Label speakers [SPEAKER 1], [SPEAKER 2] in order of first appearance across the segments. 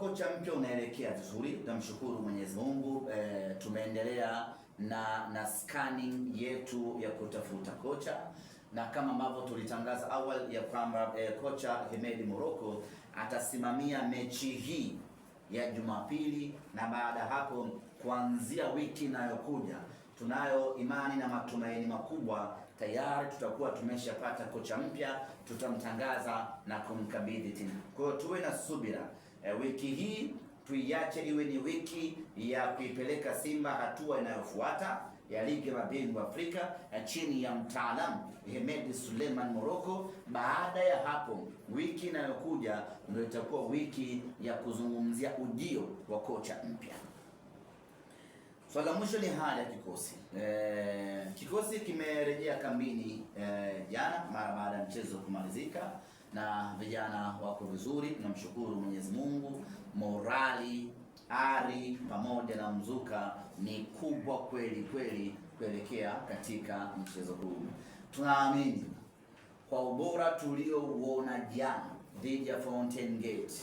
[SPEAKER 1] kocha mpya unaelekea vizuri, tunamshukuru Mwenyezi Mungu. Tumeendelea na scanning yetu ya kutafuta kocha, na kama ambavyo tulitangaza awali ya kwamba kocha Hemedi Morocco atasimamia mechi hii ya Jumapili, na baada hapo kuanzia wiki inayokuja tunayo imani na matumaini makubwa, tayari tutakuwa tumeshapata kocha mpya, tutamtangaza na kumkabidhi timu. Kwa hiyo tuwe na subira, wiki hii tuiache iwe ni wiki ya kuipeleka Simba hatua inayofuata ya ligi ya mabingwa Afrika chini ya mtaalamu Hemedi Suleiman Morocco. Baada ya hapo, wiki inayokuja ndio itakuwa wiki ya kuzungumzia ujio wa kocha mpya. Swala mwisho ni hali ya kikosi. Kikosi kimerejea kambini jana mara baada ya mchezo kumalizika, na vijana wako vizuri, tunamshukuru Mwenyezi Mungu. Morali, ari pamoja na mzuka ni kubwa kweli kweli kuelekea katika mchezo huu. Tunaamini kwa ubora tuliouona jana dhidi ya Fountain Gate,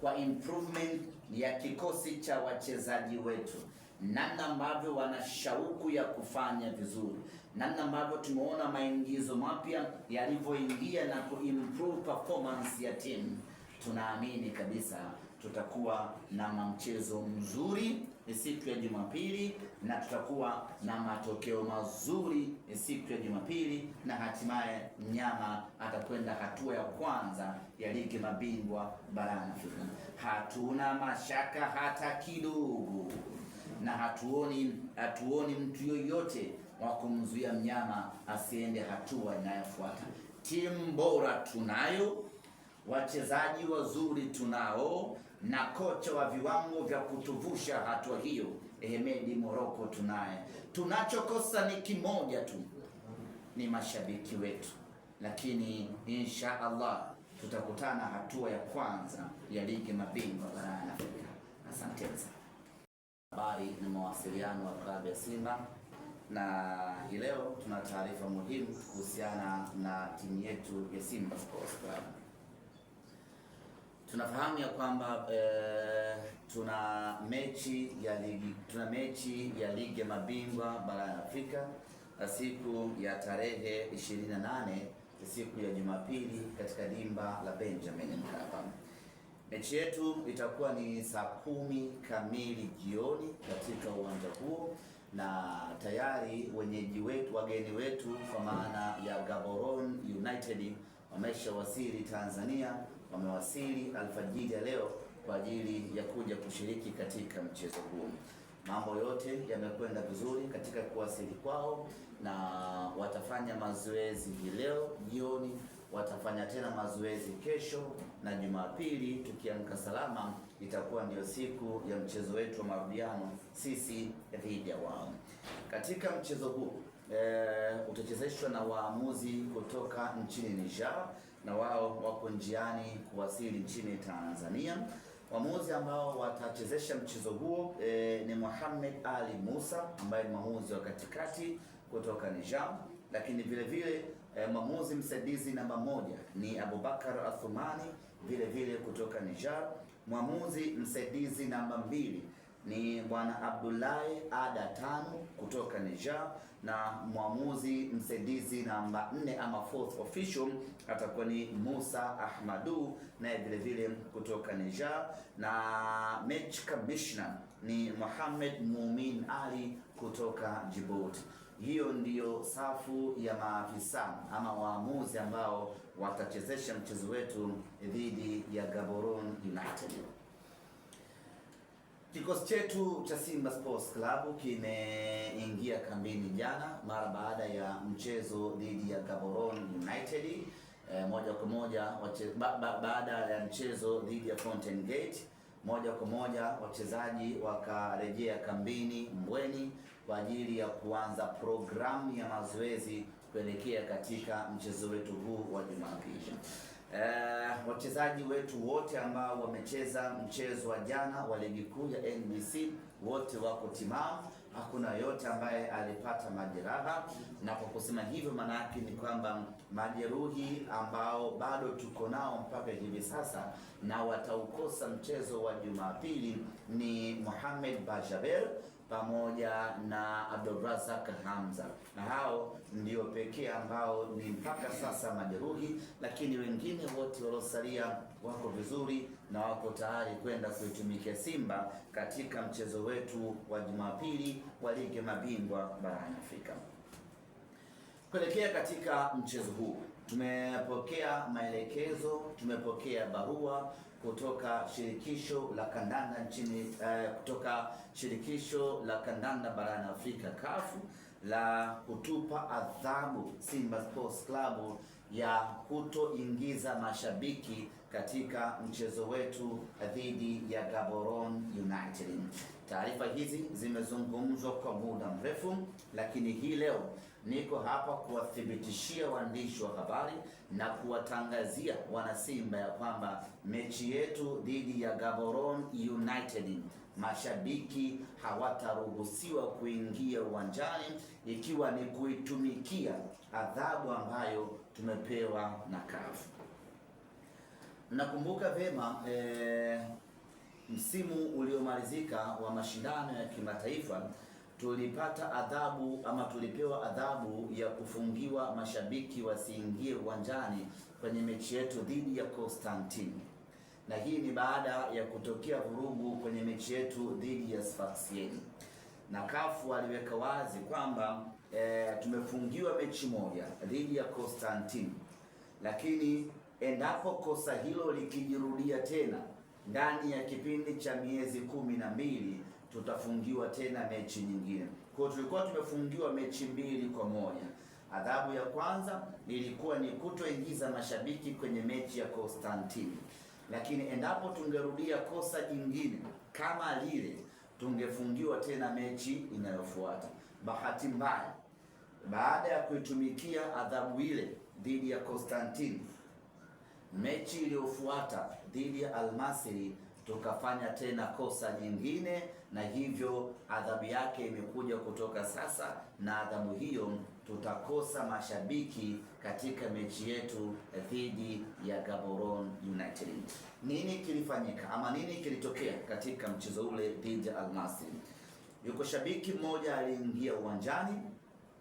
[SPEAKER 1] kwa improvement ya kikosi cha wachezaji wetu, namna ambavyo wana shauku ya kufanya vizuri, namna ambavyo tumeona maingizo mapya yalivyoingia na kuimprove performance ya timu, tunaamini kabisa tutakuwa na mchezo mzuri siku ya Jumapili, na tutakuwa na matokeo mazuri siku ya Jumapili, na hatimaye mnyama atakwenda hatua ya kwanza ya ligi mabingwa barani Afrika. Hatuna mashaka hata kidogo, na hatuoni mtu yoyote wa kumzuia mnyama asiende hatua inayofuata. Timu bora tunayo, wachezaji wazuri tunao, na kocha wa viwango vya kutuvusha hatua hiyo Hemedi Morocco tunaye. Tunachokosa ni kimoja tu, ni mashabiki wetu, lakini insha Allah tutakutana hatua ya kwanza ya ligi mabingwa barani Afrika. Asante sana. Habari na mawasiliano wa klabu ya Simba, na hii leo tuna taarifa muhimu kuhusiana na timu yetu ya Simba Sports Club. Tunafahamu ya kwamba tuna mechi ya ligi ya mabingwa barani Afrika siku ya tarehe 28, siku ya Jumapili, katika dimba la Benjamin Mkapa. Mechi yetu itakuwa ni saa 10 kamili jioni katika uwanja huo, na tayari wageni wetu kwa maana ya Gaborone United wameshawasili Tanzania. Wamewasili alfajiri ya leo kwa ajili ya kuja kushiriki katika mchezo huu. Mambo yote yamekwenda vizuri katika kuwasili kwao, na watafanya mazoezi hii leo jioni, watafanya tena mazoezi kesho, na Jumapili tukiamka salama itakuwa ndio siku ya mchezo wetu wa marudiano sisi dhidi ya wao. Katika mchezo huu utachezeshwa na waamuzi kutoka nchini Niger, na wao wako njiani kuwasili nchini Tanzania. Waamuzi ambao watachezesha mchezo huo ni Mohamed Ali Musa ambaye ni mwamuzi wa katikati kutoka Niger, lakini vile vile mwamuzi msaidizi namba 1 ni Abubakar Athumani vile vile kutoka Niger. Mwamuzi msaidizi namba 2 ni bwana Abdullahi Ada Tano kutoka Niger, na mwamuzi msaidizi namba 4 ama fourth official atakuwa ni Musa Ahmadu naye vile vile kutoka Niger, na match commissioner ni Mohamed Mumin Ali kutoka Djibouti. Hiyo ndiyo safu ya maafisa ama waamuzi ambao watachezesha mchezo wetu dhidi ya Gaborone United. Kikosi chetu cha Simba Sports Club kimeingia kambini jana mara baada ya mchezo dhidi ya Gaborone United. Moja kwa moja baada ya mchezo dhidi ya Fountain Gate, moja kwa moja wachezaji wakarejea kambini Mbweni kwa ajili ya kuanza programu ya mazoezi kuelekea katika mchezo wetu huu wa Jumapili. Wachezaji wetu wote ambao wamecheza mchezo wa jana wa ligi kuu ya NBC wote wako timamu, hakuna yote ambaye alipata majeraha. Na kwa kusema hivyo, maana yake ni kwamba majeruhi ambao bado tuko nao mpaka hivi sasa na wataukosa mchezo wa Jumapili ni Mohamed Bajaber pamoja na Abdulrazak Hamza, na hao ndio pekee ambao ni mpaka sasa majeruhi, lakini wengine wote waliosalia wako vizuri na wako tayari kwenda kuitumikia Simba katika mchezo wetu wa Jumapili wa ligi ya mabingwa barani Afrika. Kuelekea katika mchezo huu, tumepokea maelekezo, tumepokea barua kutoka shirikisho la kandanda nchini kutoka shirikisho la kandanda barani Afrika CAF la kutupa adhabu Simba Sports Club ya kutoingiza mashabiki katika mchezo wetu dhidi ya Gaborone United. Taarifa hizi zimezungumzwa kwa muda mrefu, lakini hii leo niko hapa kuwathibitishia waandishi wa habari na kuwatangazia wanasimba ya kwamba mechi yetu dhidi ya Gaborone United mashabiki hawataruhusiwa kuingia uwanjani, ikiwa ni kuitumikia adhabu ambayo tumepewa na CAF. Nakumbuka vema msimu uliomalizika wa mashindano ya kimataifa tulipata adhabu ama tulipewa adhabu ya kufungiwa mashabiki wasiingie uwanjani kwenye mechi yetu dhidi ya Constantine, na hii ni baada ya kutokea vurugu kwenye mechi yetu dhidi ya Sfaxien, na CAF waliweka wazi kwamba tumefungiwa mechi moja dhidi ya Constantine, lakini endapo kosa hilo likijirudia tena ndani ya kipindi cha miezi 12 tutafungiwa tena mechi nyingine. Kwa hiyo tulikuwa tumefungiwa mechi 2-1. Adhabu ya kwanza ilikuwa ni kutoingiza mashabiki kwenye mechi ya Constantine, lakini endapo tungerudia kosa jingine kama lile tungefungiwa tena mechi inayofuata. Bahati mbaya, baada ya kuitumikia adhabu ile dhidi ya Constantine, mechi iliyofuata dhidi ya Al-Masry tukafanya tena kosa jingine, na hivyo adhabu yake imekuja kutoka sasa, na adhabu hiyo tutakosa mashabiki katika mechi yetu dhidi ya Gaborone United. Nini kilifanyika ama nini kilitokea katika mchezo ule dhidi ya Al-Masry? Yuko shabiki mmoja aliingia uwanjani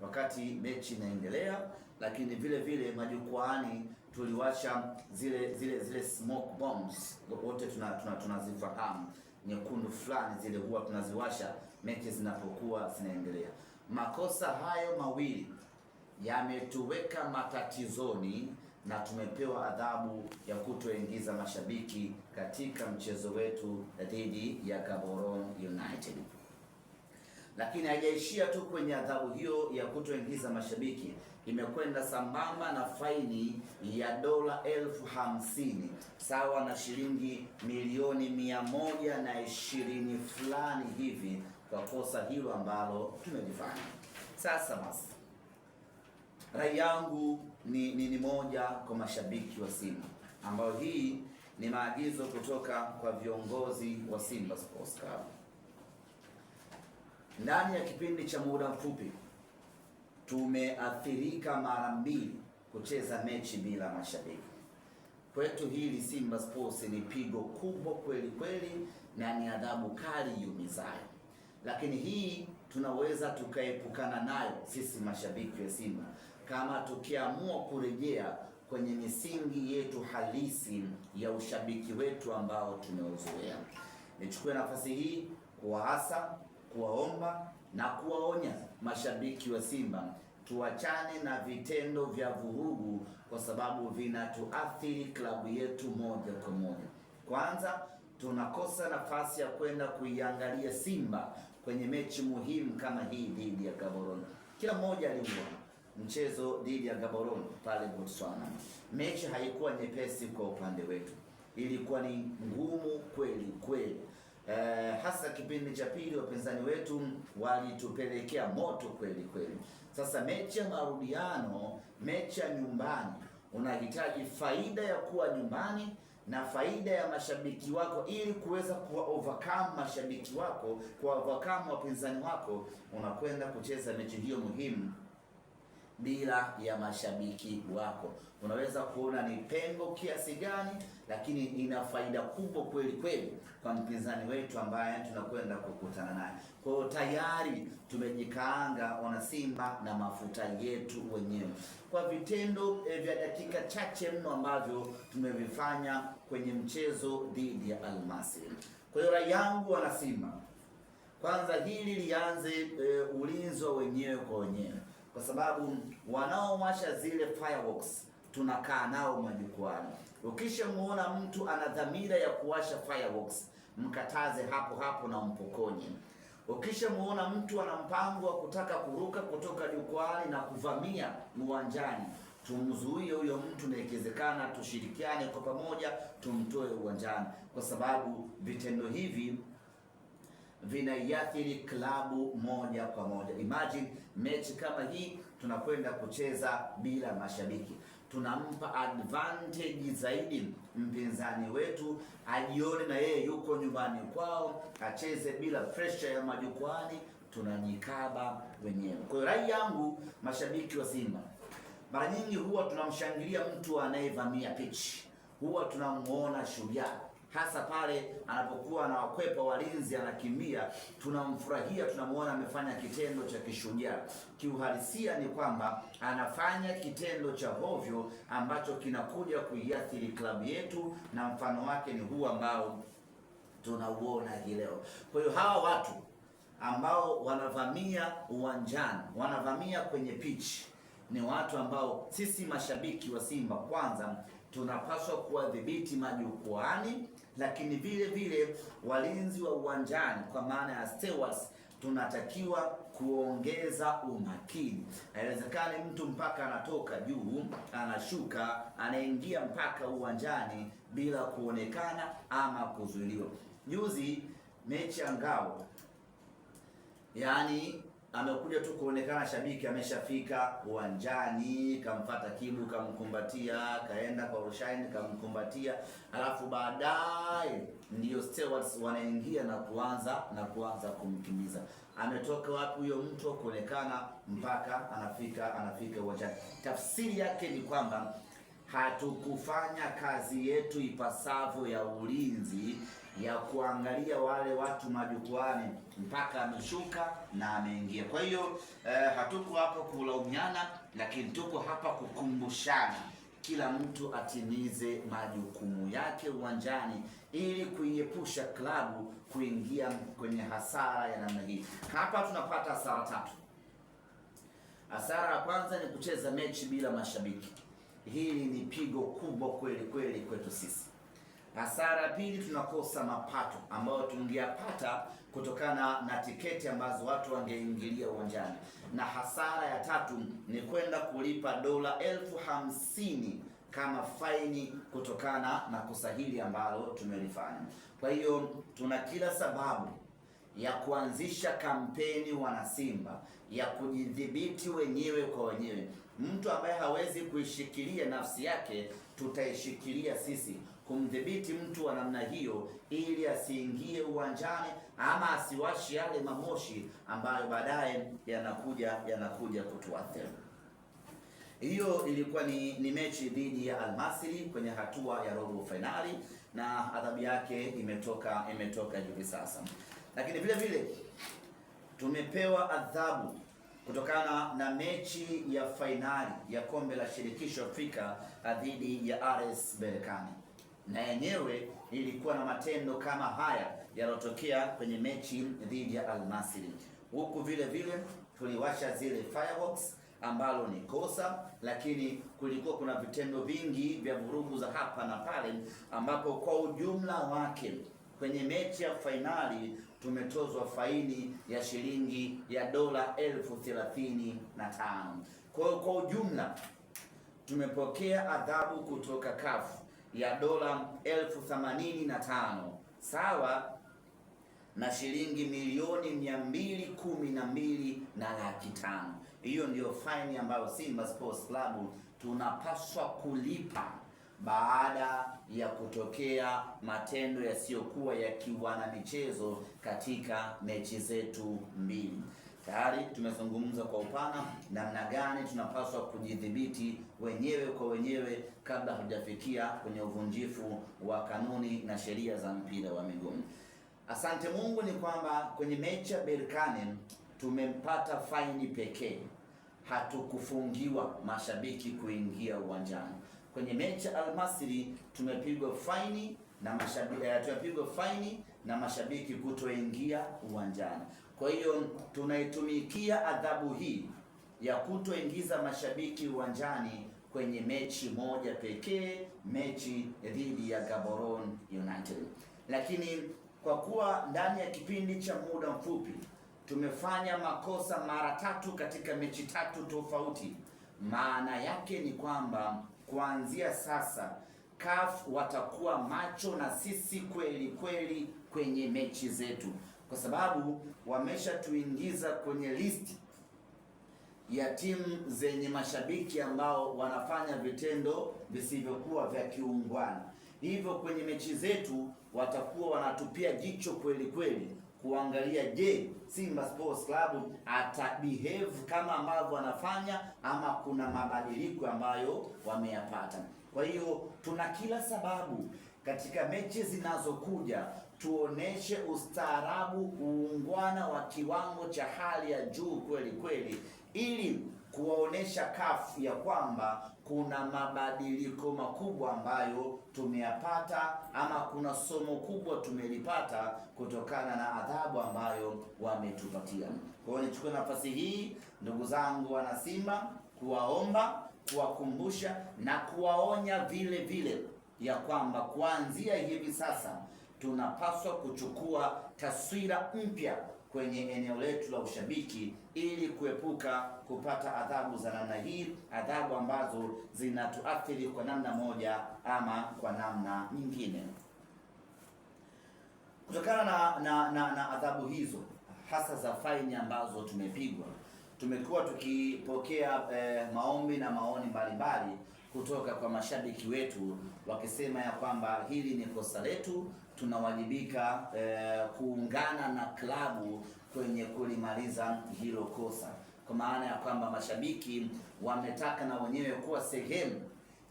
[SPEAKER 1] wakati mechi inaendelea, lakini vile vile majukwaani tuliwasha zile smoke bombs, wote tunazifahamu, nyekundu fulani zile huwa tunaziwasha mechi zinapokuwa zinaendelea. Makosa hayo mawili yametuweka matatizoni na tumepewa adhabu ya kutoingiza mashabiki katika mchezo wetu dhidi ya Gaborone United. Lakini haijaishia tu kwenye adhabu hiyo ya kutoingiza mashabiki, imekwenda sambamba na faini ya dola 50,000 sawa na shilingi milioni 120 fulani hivi kwa kosa hilo ambalo tumelifanya. Sasa basi, rai yangu ni moja kwa mashabiki wa Simba, ambayo hii ni maagizo kutoka kwa viongozi wa Simba Sports Club. Ndani ya kipindi cha muda mfupi tumeathirika mara 2 kucheza mechi bila mashabiki. Kwetu hili Simba Sports ni pigo kubwa kweli kweli, na ni adhabu kali yumizayo, lakini hii tunaweza tukaepukana nayo sisi mashabiki wa Simba kama tukiamua kurejea kwenye misingi yetu halisi ya ushabiki wetu ambao tumeuzoea. Nichukue nafasi hii kuwaasa, kuwaomba na kuwaonya mashabiki wa Simba tuachane na vitendo vya vurugu, kwa sababu vinatuathiri klabu yetu moja kwa moja. Kwanza, tunakosa nafasi ya kwenda kuiangalia Simba kwenye mechi muhimu kama hii dhidi ya Gaborone. Kila mmoja aliuona mchezo dhidi ya Gaborone pale Botswana. Mechi haikuwa nyepesi kwa upande wetu, ilikuwa ni ngumu kweli kweli. Hasa kipindi cha pili wapinzani wetu walitupelekea moto kweli kweli. Sasa mechi ya marudiano, mechi ya nyumbani, unahitaji faida ya kuwa nyumbani na faida ya mashabiki wako, ili kuweza kuwa overcome mashabiki wako, kuwa overcome wapinzani wako, unakwenda kucheza mechi hiyo muhimu bila ya mashabiki wako. Unaweza kuona ni pengo kiasi gani, lakini ina faida kubwa kweli kweli kwa mpinzani wetu ambaye tunakwenda kukutana naye. Kwa hiyo tayari tumejikaanga wana Simba na mafuta yetu wenyewe kwa vitendo vya dakika chache mno ambavyo tumevifanya kwenye mchezo dhidi ya Al Masry. Kwa hiyo rai yangu wana Simba, kwanza hili lianze ulinzi wa wenyewe kwa wenyewe, kwa sababu wanaowasha zile fireworks tunakaa nao majukwani. Ukishamuona mtu ana dhamira ya kuwasha fireworks, mkataze hapo hapo na mpokonye. Ukishamuona mtu ana mpango wa kutaka kuruka kutoka jukwani na kuvamia uwanjani, tumzuie huyo mtu, na ikiwezekana tushirikiane kwa pamoja tumtoe uwanjani, kwa sababu vitendo hivi vinaiathiri klabu moja kwa moja. Imagine mechi kama hii tunakwenda kucheza bila mashabiki, tunampa advantage zaidi mpinzani wetu, ajione na yeye yuko nyumbani kwao, acheze bila pressure ya majukwani, tunajikaba wenyewe. Kwa hiyo rai yangu, mashabiki wa Simba, mara nyingi huwa tunamshangilia mtu anayevamia pitch, huwa tunamuona shujaa, hasa pale anapokuwa anawakwepa walinzi, anakimbia, tunamfurahia, tunamuona amefanya kitendo cha kishujaa. Kiuhalisia ni kwamba anafanya kitendo cha hovyo ambacho kinakuja kuiathiri klabu yetu, na mfano wake ni huu ambao tunauona hii leo. Kwa hiyo hawa watu ambao wanavamia uwanjani, wanavamia kwenye pitch, ni watu ambao sisi mashabiki wa Simba kwanza tunapaswa kuwadhibiti majukwani, lakini vile vile walinzi wa uwanjani kwa maana ya stewards tunatakiwa kuongeza umakini. Haiwezekani mtu mpaka anatoka juu, anashuka, anaingia mpaka uwanjani bila kuonekana ama kuzuiliwa. Juzi mechi ya Ngao, yaani amekuja tu kuonekana, shabiki ameshafika uwanjani, kamfata Kibu, kamkumbatia, kaenda kwa Rushaini, kamkumbatia, alafu baadaye ndio stewards wanaingia na kuanza kumkimbiza. Ametoka wapi huyo mtu kuonekana mpaka anafika uwanjani? Tafsiri yake ni kwamba hatukufanya kazi yetu ipasavyo ya ulinzi, ya kuangalia wale watu majukwani mpaka ameshuka na ameingia. Kwa hiyo hatuko hapa kulaumiana, lakini tuko hapa kukumbushana kila mtu atimize majukumu yake uwanjani, ili kuiepusha klabu kuingia kwenye hasara ya namna hii. Hapa tunapata hasara tatu. Hasara ya kwanza ni kucheza mechi bila mashabiki. Hili ni pigo kubwa kweli kweli kwetu sisi. Hasara ya pili, tunakosa mapato ambayo tungeyapata kutokana na tiketi ambazo watu wangeingilia uwanjani. Na hasara ya tatu ni kwenda kulipa dola 50,000 kama faini kutokana na kosa hili ambalo tumelifanya. Kwa hiyo tuna kila sababu ya kuanzisha kampeni wana Simba ya kujidhibiti wenyewe kwa wenyewe. Mtu ambaye hawezi kuishikilia nafsi yake, tutaishikilia sisi kumdhibiti mtu wa namna hiyo, ili asiingie uwanjani ama asiwashi yale mamoshi ambayo baadaye yanakuja kutuathiri. Hiyo ilikuwa ni mechi dhidi ya Al Masry kwenye hatua ya robo finali, na adhabu yake imetoka hivi sasa. Lakini vile vile tumepewa adhabu kutokana na mechi ya fainali ya kombe la shirikisho Afrika dhidi ya RS Berkane, na yenyewe ilikuwa na matendo kama haya yalotokea kwenye mechi dhidi ya Al Masry. Huku vile vile tuliwasha zile fireworks ambalo ni kosa, lakini kulikuwa kuna vitendo vingi vya vurugu za hapa na pale, ambapo kwa ujumla wake kwenye mechi ya fainali tumetozwa faini ya shilingi ya dola 35,000. Kwa ujumla tumepokea adhabu kutoka CAF ya dola 85,000 sawa na shilingi milioni 212 na laki 5. Hiyo ndio faini ambayo Simba Sports Club tunapaswa kulipa baada ya kutokea matendo yasiyokuwa ya kiwana michezo katika mechi zetu mbili. Tayari tumezungumza kwa upana namna gani tunapaswa kujidhibiti wenyewe kwa wenyewe kabla hatujafikia kwenye uvunjifu wa kanuni na sheria za mpira wa miguu. Asante Mungu ni kwamba kwenye mechi ya Berkane tumempata faini pekee, hatukufungiwa mashabiki kuingia uwanjani. Kwenye mechi ya Al-Masry tumepigwa faini na mashabiki kutoingia uwanjani. Kwa hiyo tunaitumikia adhabu hii ya kutoingiza mashabiki uwanjani kwenye mechi moja pekee, mechi dhidi ya Gaborone United. Lakini kwa kuwa ndani ya kipindi cha muda mfupi tumefanya makosa mara 3 katika mechi 3 tofauti, maana yake ni kwamba kuanzia sasa CAF watakuwa macho na sisi kweli kweli kwenye mechi zetu, kwa sababu wameshatuingiza kwenye listi ya timu zenye mashabiki ambao wanafanya vitendo visivyokuwa vya kiungwana. Hivyo kwenye mechi zetu watakuwa wanatupia jicho kweli kweli kuangalia, je, Simba Sports Club atabehave kama ambavyo wanafanya ama kuna mabadiliko ambayo wameyapata. Kwa hiyo tuna kila sababu katika mechi zinazokuja tuoneshe ustaarabu, uungwana wa kiwango cha hali ya juu kweli kweli, ili kuwaonesha CAF ya kwamba kuna mabadiliko makubwa ambayo tumeyapata ama kuna somo kubwa tumelipata kutokana na adhabu ambayo wametupatia. Kwa hiyo nichukue nafasi hii, ndugu zangu wana Simba, kuwaomba, kuwakumbusha na kuwaonya vile vile ya kwamba kuanzia hivi sasa tunapaswa kuchukua taswira mpya kwenye eneo letu la ushabiki ili kuepuka kupata adhabu za namna hii, adhabu ambazo zinatuathiri kwa namna moja ama kwa namna nyingine. Kutokana na adhabu hizo hasa za faini ambazo tumepigwa, tumekuwa tukipokea maombi na maoni mbalimbali kutoka kwa mashabiki wetu wakisema ya kwamba hili ni kosa letu, tunawajibika kuungana na klabu kwenye kulimaliza hilo kosa, kwa maana ya kwamba mashabiki wametaka na wenyewe kuwa sehemu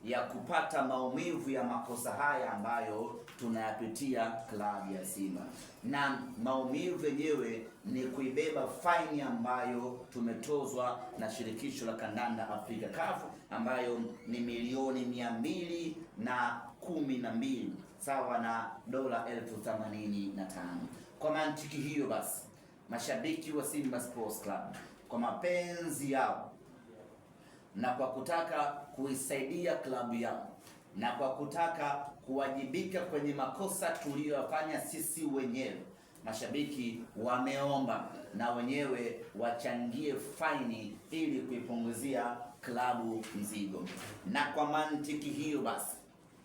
[SPEAKER 1] ya kupata maumivu ya makosa haya ambayo tunayapitia klabu ya Simba, na maumivu yenyewe ni kuibeba faini ambayo tumetozwa na shirikisho la kandanda Afrika CAF, ambayo ni milioni 212 sawa na dola 85,000. Kwa mantiki hiyo basi, mashabiki wa Simba Sports Club kwa mapenzi yao na kwa kutaka kuisaidia klabu yao na kwa kutaka kuwajibika kwenye makosa tuliyofanya sisi wenyewe, mashabiki wameomba na wenyewe wachangie faini ili kuipunguzia klabu mzigo. Na kwa mantiki hiyo basi,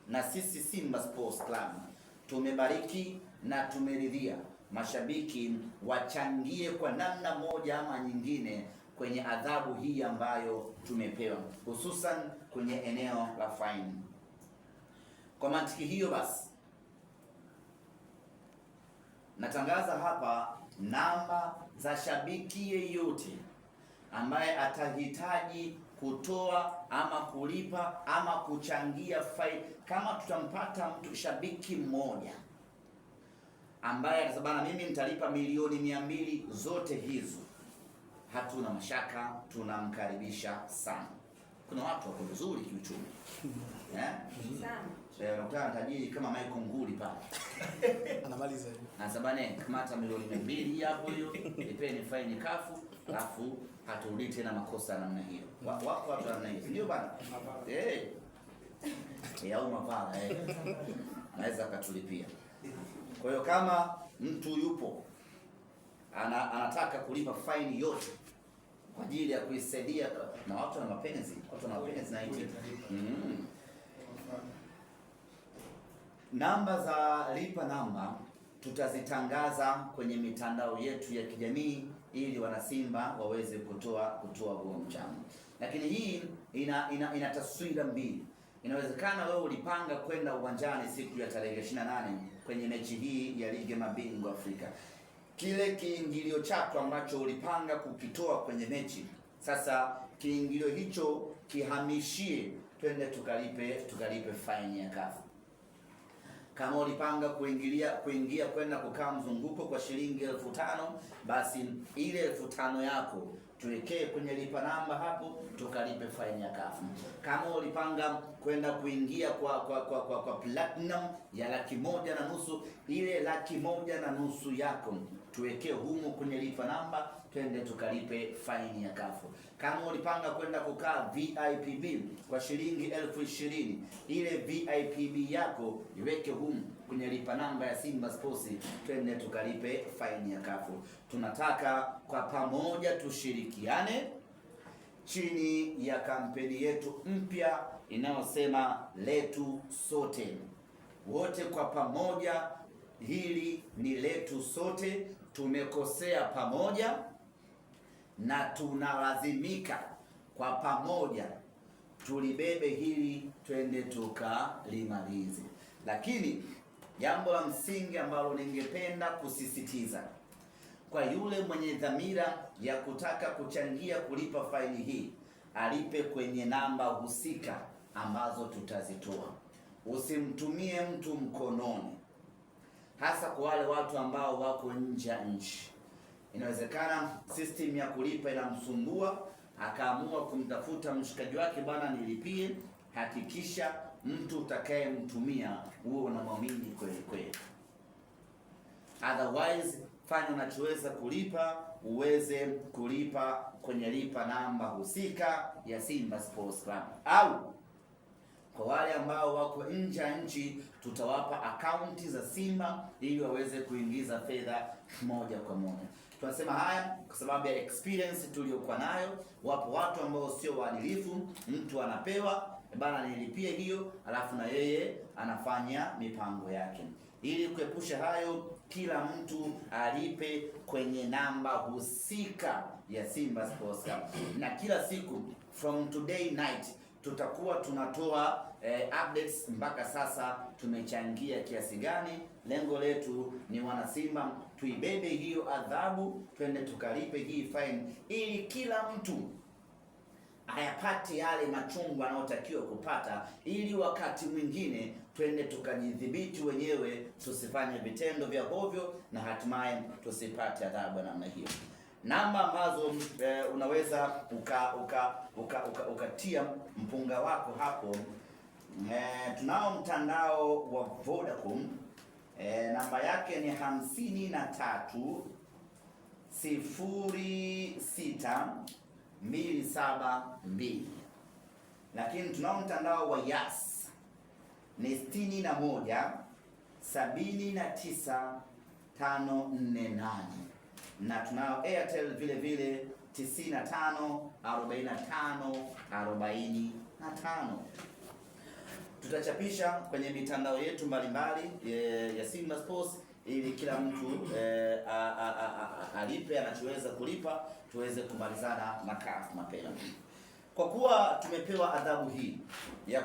[SPEAKER 1] na sisi Simba Sports Club tumebariki na tumeridhia mashabiki wachangie kwa namna moja ama nyingine kwenye adhabu hii ambayo tumepewa, hususan kwenye eneo la faini. Kwa mantiki hiyo basi, natangaza hapa namba za shabiki yeyote ambaye atahitaji kutoa ama kulipa ama kuchangia faini. Kama tutampata mtu shabiki mmoja ambaye atasema mimi nitalipa milioni 200 zote hizo, hatuna mashaka, tunamkaribisha sana. Kuna watu wako vizuri kiuchumi sana. Tajiri kama Michael Nguli pale anamaliza hiyo, anasema kamata milioni 200 hapo, hiyo nipeni faini kafu, alafu haturudi tena makosa namna hiyo. Wako watu namna hiyo, ndio bana au mapala naweza katulipia. Kwa hiyo kama mtu yupo anataka kulipa faini yote kwa ajili ya kuisaidia, na watu na mapenzi, na hiyo namba za lipa namba tutazitangaza kwenye mitandao yetu ya kijamii ili wanasimba waweze kutoa huo mchango. Lakini hii ina taswira mbili. Inawezekana wewe ulipanga kwenda uwanjani siku ya tarehe 28 kwenye mechi hii ya ligi ya mabingwa Afrika. Kile kiingilio chako ambacho ulipanga kukitoa kwenye mechi, sasa kiingilio hicho kihamishie, twende tukalipe fine ya CAF. Kama ulipanga kuingia kwenda kukaa mzunguko kwa shilingi 5,000, basi ile 5,000 yako tuwekee kwenye lipa namba hapo, tukalipe fine ya CAF. Kama ulipanga kwenda kuingia kwa platinum ya 1,500,000, ile 1,500,000 yako tuwekee humo kwenye lipa namba, twende tukalipe fine ya CAF. Kama ulipanga kwenda kukaa VIPB kwa shilingi 20,000, ile VIPB yako iweke humo kwenye lipa namba ya Simba Sports, twende tukalipe fine ya CAF. Tunataka kwa pamoja tushirikiane chini ya kampeni yetu mpya inayosema letu sote. Wote kwa pamoja, hili ni letu sote. Tumekosea pamoja na tunalazimika kwa pamoja tulibebe hili, twende tukalimalize. Lakini jambo la msingi ambalo ningependa kusisitiza kwa yule mwenye dhamira ya kutaka kuchangia kulipa faini hii, alipe kwenye namba husika ambazo tutazitoa. Usimtumie mtu mkononi, hasa kwa wale watu ambao wako nje ya nchi. Inawezekana system ya kulipa inamsumbua, akaamua kumtafuta mshikaji wake, bana nilipie. Hakikisha mtu utakayemtumia uwe unamwamini kweli kweli. Otherwise, fanya unachoweza kulipa, uweze kulipa kwenye lipa namba husika ya Simba Sports Club. Au kwa wale ambao wako nje ya nchi, tutawapa akaunti za Simba ili waweze kuingiza fedha moja kwa moja. Tunasema haya kwa sababu ya experience tuliyokuwa nayo. Wapo watu ambao sio waadilifu, mtu anapewa bana nilipie hiyo, alafu na yeye anafanya mipango yake. Ili kuepusha hayo, kila mtu alipe kwenye namba husika ya Simba Sports Club. Na kila siku from today night tutakuwa tunatoa updates mpaka sasa tumechangia kiasi gani. Lengo letu ni wana Simba tuibebe hiyo adhabu, twende tukalipe hii fine, ili kila mtu ayapate yale machungu anayotakiwa kupata, ili wakati mwingine twende tukajidhibiti wenyewe, tusifanye vitendo vya hovyo na hatimaye tusipate adhabu namna hiyo. Namba ambazo unaweza ukatia mpunga wako hapo. Tunao mtandao wa Vodacom, namba yake ni 53 06 272. Lakini tunao mtandao wa Yas ni 61 79 548, na tunao Airtel vile vile 95 45 45. Tutachapisha kwenye mitandao yetu mbalimbali ya Simba Sports ili kila mtu alipe anachoweza kulipa, tuweze kumalizana na CAF mapema. Kwa kuwa tumepewa adhabu hii ya